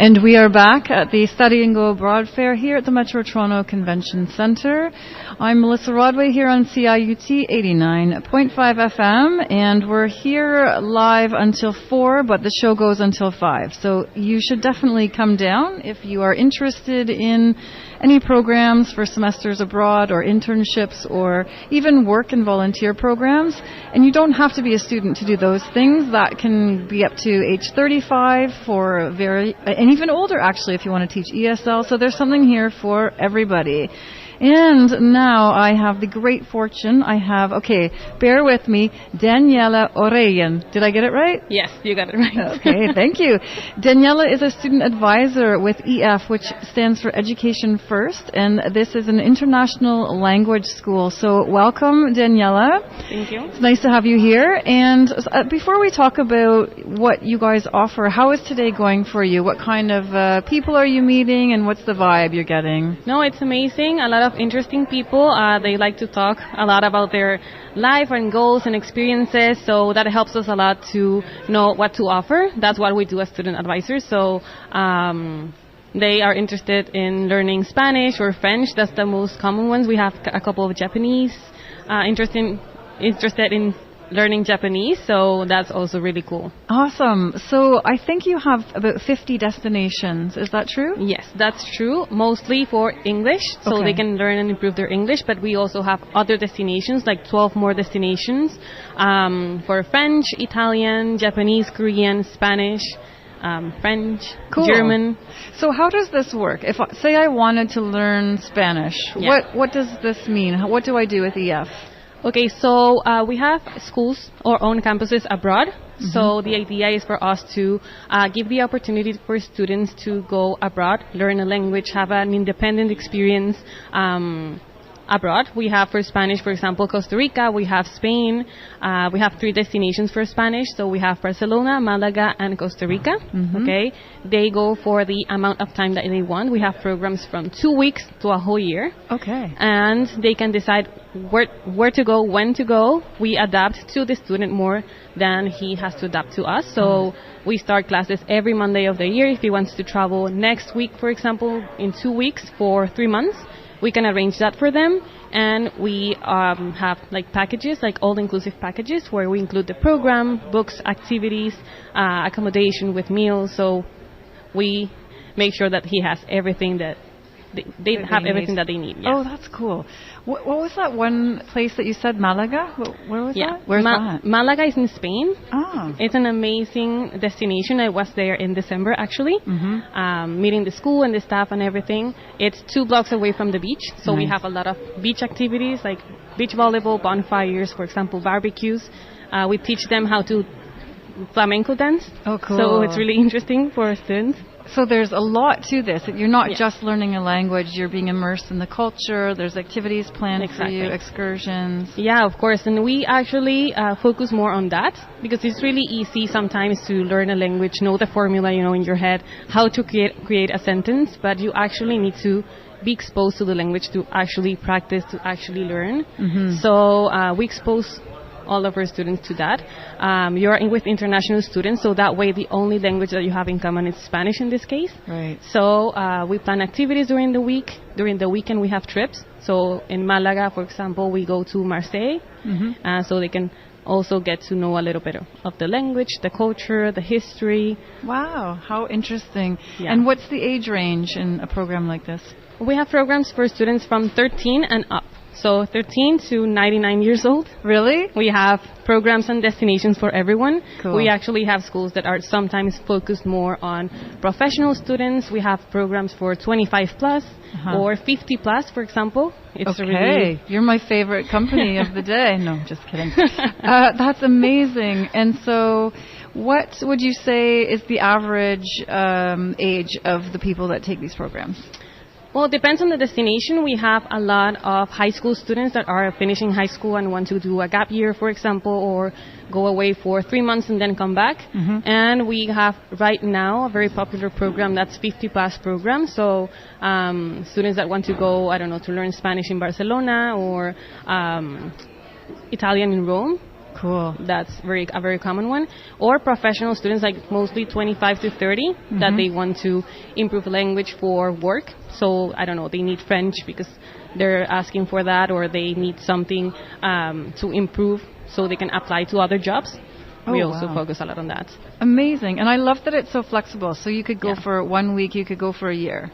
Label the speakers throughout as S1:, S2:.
S1: And we are back at the Study and Go Abroad Fair here at the Metro Toronto Convention Centre. I'm Melissa Rodway here on CIUT 89.5 FM, and we're here live until 4, but the show goes until 5. So you should definitely come down if you are interested in any programs for semesters abroad or internships or even work and volunteer programs. And you don't have to be a student to do those things. That can be up to age 35 for and even older actually if you want to teach ESL. So there's something here for everybody. And now I have the great fortune. Bear with me, Daniela Oreyan. Did I get it right?
S2: Yes, you got it right.
S1: Okay, thank you. Daniela is a student advisor with EF, which stands for Education First, and this is an international language school. So welcome, Daniela.
S2: Thank you.
S1: It's nice to have you here. And before we talk about what you guys offer, how is today going for you? What kind of people are you meeting, and what's the vibe you're getting?
S2: No, it's amazing. A lot of interesting people. They like to talk a lot about their life and goals and experiences, so that helps us a lot to know what to offer. That's what we do as student advisors. So they are interested in learning Spanish or French. That's the most common ones. We have a couple of Japanese interested in learning Japanese, so that's also really cool.
S1: Awesome. So I think you have about 50 destinations. Is that true?
S2: Yes, that's true. Mostly for English, so they can learn and improve their English, but we also have other destinations, like 12 more destinations for French, Italian, Japanese, Korean, Spanish, French, German.
S1: So how does this work? If, say, I wanted to learn Spanish, what does this mean? What do I do with EF?
S2: Okay, so we have schools or own campuses abroad. Mm-hmm. So the idea is for us to give the opportunity for students to go abroad, learn a language, have an independent experience abroad. We have for Spanish, for example, Costa Rica. We have Spain. We have 3 destinations for Spanish. So we have Barcelona, Malaga, and Costa Rica. Mm-hmm. Okay, they go for the amount of time that they want. We have programs from 2 weeks to a whole year.
S1: Okay,
S2: and they can decide where to go, when to go. We adapt to the student more than he has to adapt to us. So we start classes every Monday of the year. If he wants to travel next week, for example, in 2 weeks for 3 months, we can arrange that for them. And we have like packages, like all-inclusive packages, where we include the program, books, activities, accommodation with meals. So we make sure that he has everything that they have everything that they need. Yes.
S1: Oh, that's cool. What was that one place that you said, Malaga? Where was that? Where's that?
S2: Malaga is in Spain.
S1: Oh.
S2: It's an amazing destination. I was there in December, actually, meeting the school and the staff and everything. It's 2 blocks away from the beach, so we have a lot of beach activities, like beach volleyball, bonfires, for example, barbecues. We teach them how to flamenco dance.
S1: Oh, cool.
S2: So it's really interesting for students.
S1: So there's a lot to this. You're not just learning a language, you're being immersed in the culture. There's activities planned for you, excursions.
S2: Yeah, of course. And we actually focus more on that because it's really easy sometimes to learn a language, know the formula, in your head, how to create a sentence, but you actually need to be exposed to the language to actually practice, to actually learn. Mm-hmm. So we expose all of our students to that. You're with international students, so that way the only language that you have in common is Spanish in this case.
S1: Right.
S2: So we plan activities during the week. During the weekend we have trips. So in Malaga, for example, we go to Marseille, so they can also get to know a little bit of the language, the culture, the history.
S1: Wow, how interesting.
S2: Yeah.
S1: And what's the age range in a program like this?
S2: We have programs for students from 13 and up. So 13 to 99 years old.
S1: Really?
S2: We have programs and destinations for everyone.
S1: Cool.
S2: We actually have schools that are sometimes focused more on professional students. We have programs for 25 plus or 50 plus, for example. It's
S1: really... You're my favorite company of the day. No, just kidding. That's amazing. And so what would you say is the average age of the people that take these programs?
S2: Well, it depends on the destination. We have a lot of high school students that are finishing high school and want to do a gap year, for example, or go away for 3 months and then come back. And we have right now a very popular program that's 50 plus program. So students that want to go, I don't know, to learn Spanish in Barcelona or Italian in Rome.
S1: Cool.
S2: That's a very common one. Or professional students, like mostly 25 to 30, that they want to improve language for work. So, I don't know, they need French because they're asking for that, or they need something to improve so they can apply to other jobs. We also focus a lot on that.
S1: Amazing. And I love that it's so flexible. So you could go for 1 week, you could go for a year.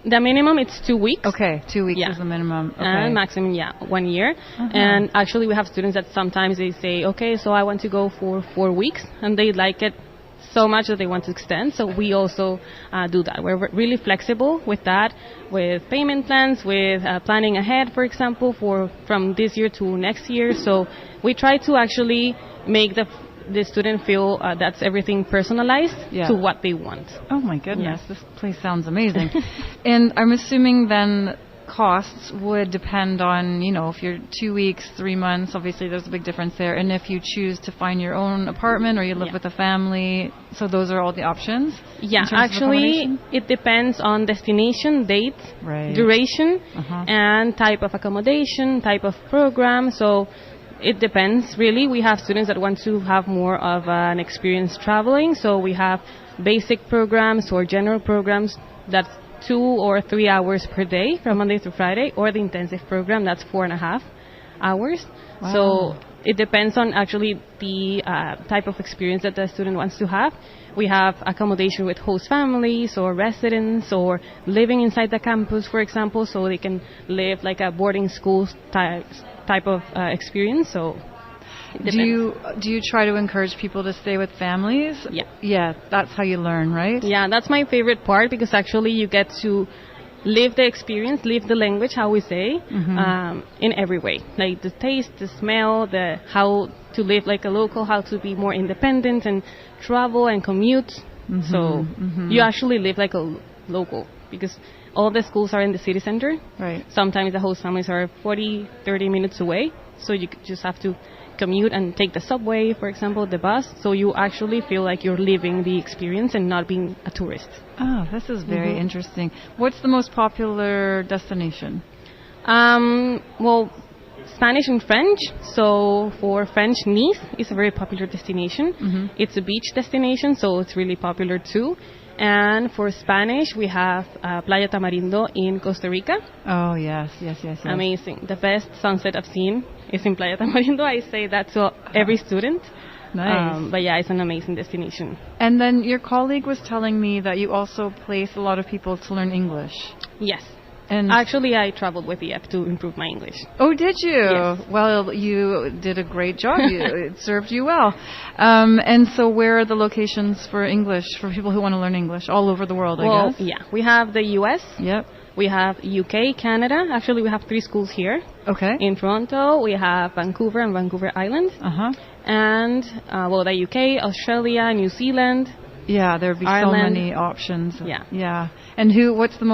S2: The minimum, it's 2 weeks.
S1: Okay, 2 weeks is the minimum. Okay.
S2: And maximum, 1 year. And actually, we have students that sometimes they say, okay, so I want to go for 4 weeks, and they like it so much that they want to extend. So we also do that. We're really flexible with that, with payment plans, with planning ahead, for example, from this year to next year. So we try to actually make the student feel that's everything personalized to what they want.
S1: Oh my goodness, this place sounds amazing. And I'm assuming then costs would depend on, if you're 2 weeks, 3 months, obviously there's a big difference there. And if you choose to find your own apartment or you live with a family, so those are all the options?
S2: Yeah, actually it depends on destination, date, duration, and type of accommodation, type of program. So it depends, really. We have students that want to have more of an experience traveling, so we have basic programs or general programs that's 2 or 3 hours per day from Monday to Friday, or the intensive program that's 4.5 hours.
S1: Wow.
S2: So it depends on actually the type of experience that the student wants to have. We have accommodation with host families or residents, or living inside the campus, for example, so they can live like a boarding school type of experience. So
S1: do you try to encourage people to stay with families? Yeah, that's how you learn, right?
S2: Yeah, that's my favorite part, because actually you get to live the experience, live the language, how we say, in every way, like the taste, the smell, the how to live like a local, how to be more independent and travel and commute. So you actually live like a local, because all the schools are in the city center.
S1: Right.
S2: Sometimes the host families are 40, 30 minutes away. So you just have to commute and take the subway, for example, the bus. So you actually feel like you're living the experience and not being a tourist.
S1: Oh, this is very interesting. What's the most popular destination?
S2: Well, Spanish and French. So for French, Nice is a very popular destination. It's a beach destination, so it's really popular too. And for Spanish, we have Playa Tamarindo in Costa Rica.
S1: Oh, yes.
S2: Amazing. The best sunset I've seen is in Playa Tamarindo. I say that to every student.
S1: Nice.
S2: But yeah, it's an amazing destination.
S1: And then your colleague was telling me that you also place a lot of people to learn English.
S2: Yes.
S1: And
S2: actually, I traveled with EF to improve my English.
S1: Oh, did you?
S2: Yes.
S1: Well, you did a great job. It served you well. And so where are the locations for English, for people who want to learn English all over the world, I guess?
S2: Yeah. We have the U.S.
S1: Yep.
S2: We have UK, Canada. Actually, we have 3 schools here.
S1: Okay.
S2: In Toronto, we have Vancouver and Vancouver Island. And, the UK, Australia, New Zealand.
S1: Yeah, there'd be
S2: Ireland.
S1: so many options.
S2: Yeah.
S1: And what's the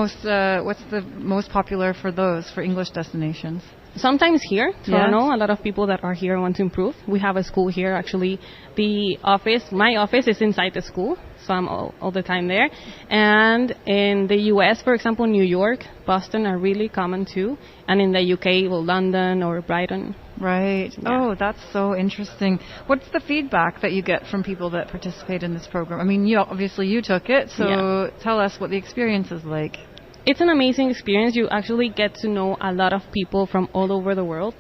S1: most popular for those, for English destinations?
S2: Sometimes here, Toronto, a lot of people that are here want to improve. We have a school here, actually. My office is inside the school, so I'm all the time there. And in the US, for example, New York, Boston are really common too. And in the UK, London or Brighton.
S1: Right.
S2: Yeah.
S1: Oh, that's so interesting. What's the feedback that you get from people that participate in this program? I mean, you took it, so tell us what the experience is like.
S2: It's an amazing experience. You actually get to know a lot of people from all over the world.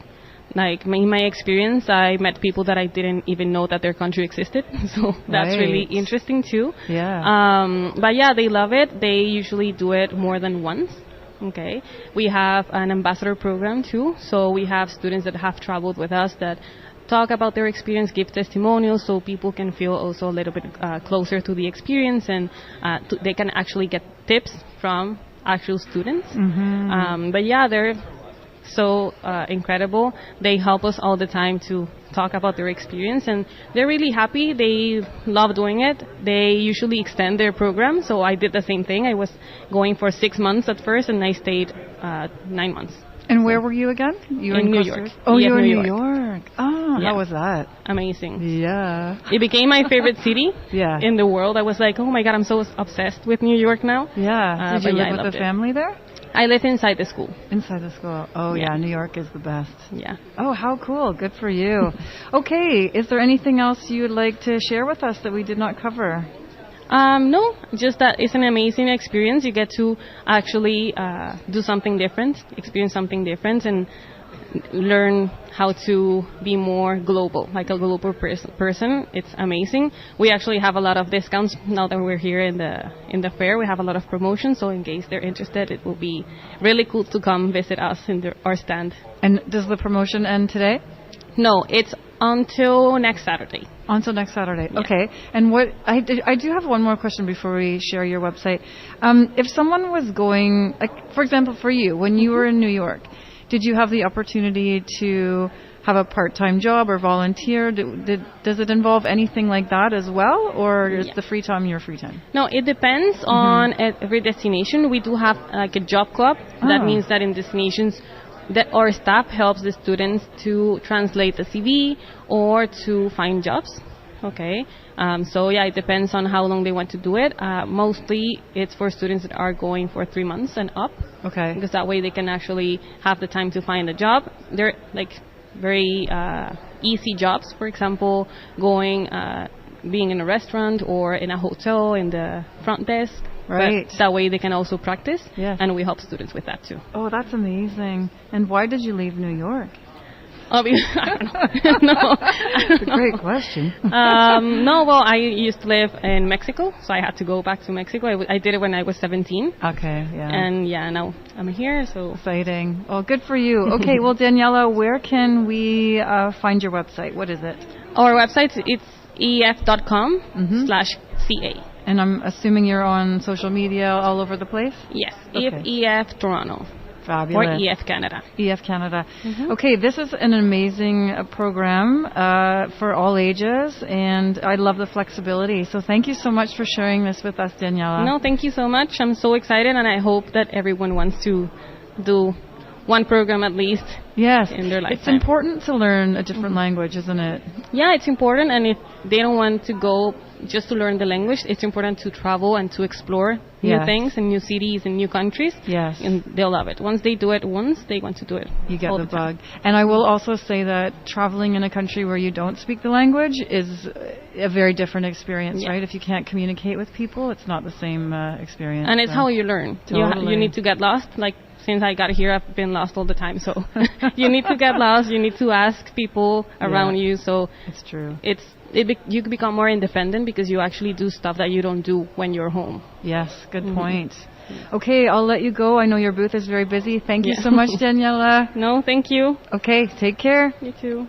S2: Like, in my experience, I met people that I didn't even know that their country existed. So that's really interesting too.
S1: Yeah.
S2: But yeah, they love it. They usually do it more than once. Okay. We have an ambassador program too. So we have students that have traveled with us that talk about their experience, give testimonials, so people can feel also a little bit closer to the experience, and they can actually get tips from actual students. But yeah, they're so incredible. They help us all the time to talk about their experience, and they're really happy. They love doing it. They usually extend their program, so I did the same thing. I was going for 6 months at first, and I stayed 9 months.
S1: And where were you again? You were
S2: in New York.
S1: Oh, you were in
S2: New
S1: New York. Oh,
S2: Yeah.
S1: How was that?
S2: Amazing.
S1: Yeah.
S2: It became my favorite city
S1: Yeah.
S2: in the world. I was like, oh my God, I'm so obsessed with New York now.
S1: Yeah. Did you
S2: but yeah,
S1: live
S2: I
S1: with
S2: loved
S1: the
S2: it.
S1: family there?
S2: I live inside the school.
S1: Inside the school. Oh, yeah. New York is the best.
S2: Yeah.
S1: Oh, how cool. Good for you. Okay. Is there anything else you would like to share with us that we did not cover?
S2: No, just that it's an amazing experience. You get to actually do something different, experience something different, and learn how to be more global, like a global person. It's amazing. We actually have a lot of discounts now that we're here in the fair. We have a lot of promotions, so in case they're interested, it will be really cool to come visit us in our stand.
S1: And does the promotion end today?
S2: No, it's until next Saturday.
S1: Until next Saturday.
S2: Yeah.
S1: Okay. And what I do have one more question before we share your website. If someone was going, like, for example, for you, when you were in New York, did you have the opportunity to have a part-time job or volunteer? Does it involve anything like that as well, or is the free time your free time?
S2: No, it depends on every destination. We do have like a job club. That means that in destinations that our staff helps the students to translate the CV or to find jobs. Okay. So yeah, it depends on how long they want to do it. Mostly it's for students that are going for 3 months and up.
S1: Okay.
S2: Because that way they can actually have the time to find a job. They're like very easy jobs. For example, being in a restaurant or in a hotel in the front desk.
S1: Right.
S2: But that way they can also practice.
S1: Yes.
S2: And we help students with that too.
S1: Oh, that's amazing. And why did you leave New York?
S2: I don't know.
S1: That's a great question.
S2: No, well, I used to live in Mexico, so I had to go back to Mexico. I did it when I was 17.
S1: Okay, yeah.
S2: And yeah, now I'm here, so.
S1: Exciting. Oh, good for you. Okay, well, Daniela, where can we find your website? What is it?
S2: Our website, it's ef.com/ca.
S1: And I'm assuming you're on social media all over the place?
S2: Yes,
S1: Okay.
S2: EF Toronto.
S1: Fabulous.
S2: Or EF Canada.
S1: EF Canada. Okay, this is an amazing program for all ages, and I love the flexibility. So thank you so much for sharing this with us, Daniela.
S2: No, thank you so much. I'm so excited, and I hope that everyone wants to do one program at least
S1: Yes,
S2: in their lifetime.
S1: it's important to learn a different language, isn't it?
S2: Yeah, it's important, and if they don't want to go just to learn the language, it's important to travel and to explore new things and new cities and new countries.
S1: Yes.
S2: And they'll love it. Once they do it once, they want to do it.
S1: You get
S2: all
S1: the
S2: time.
S1: bug. And I will also say that traveling in a country where you don't speak the language is a very different experience, right? If you can't communicate with people, it's not the same experience.
S2: And it's how you learn.
S1: Totally.
S2: You need to get lost. Like, since I got here, I've been lost all the time. So you need to get lost. You need to ask people around you. So
S1: it's true.
S2: You become more independent because you actually do stuff that you don't do when you're home.
S1: Yes, good point. Okay, I'll let you go. I know your booth is very busy. Thank you so much, Daniela.
S2: No, thank you.
S1: Okay, take care.
S2: You too.